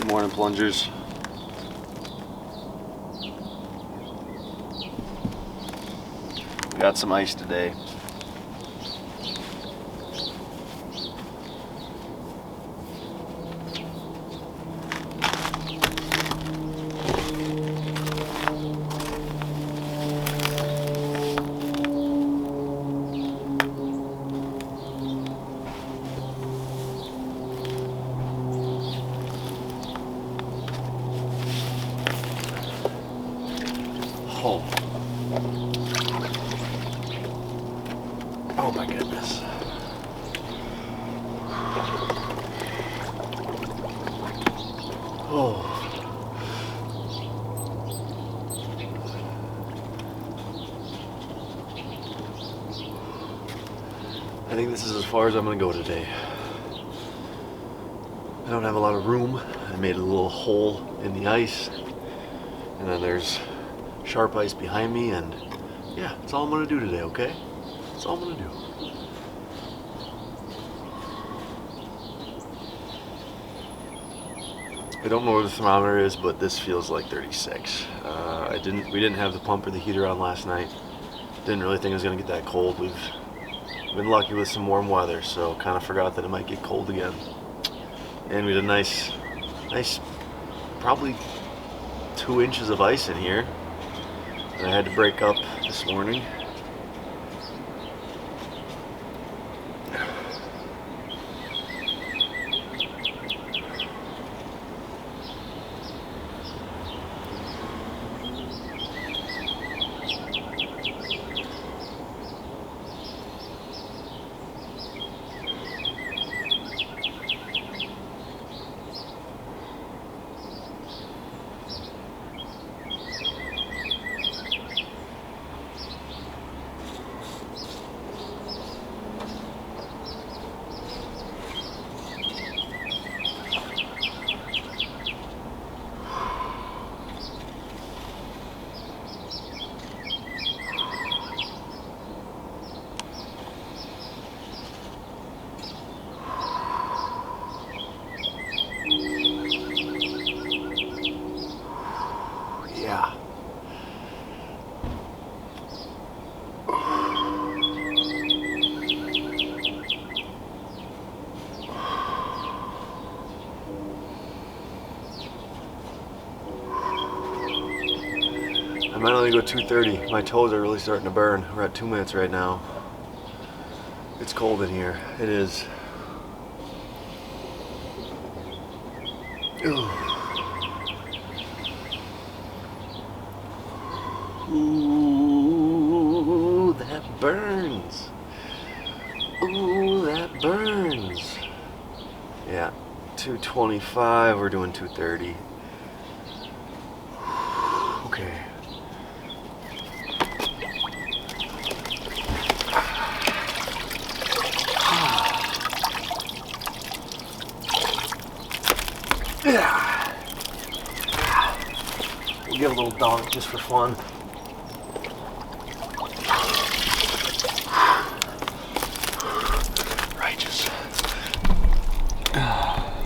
Good morning, plungers. We got some ice today. Oh. Oh my goodness. Oh. I think this is as far as I'm gonna go today. I don't have a lot of room. I made a little hole in the ice, and then there's sharp ice behind me, and yeah, that's all I'm gonna do today, okay? That's all I'm gonna do. I don't know where the thermometer is, but this feels like 36. We didn't have the pump or the heater on last night. Didn't really think it was gonna get that cold. We've been lucky with some warm weather, so kind of forgot that it might get cold again. And we had a nice, probably 2 inches of ice in here that I had to break up this morning. Yeah. I might only go 2:30. My toes are really starting to burn. We're at 2 minutes right now. It's cold in here. It is. Ooh. Ooh, that burns. Ooh, that burns. Yeah, 225. We're doing 2:30. Okay. Yeah. We'll give a little dog just for fun.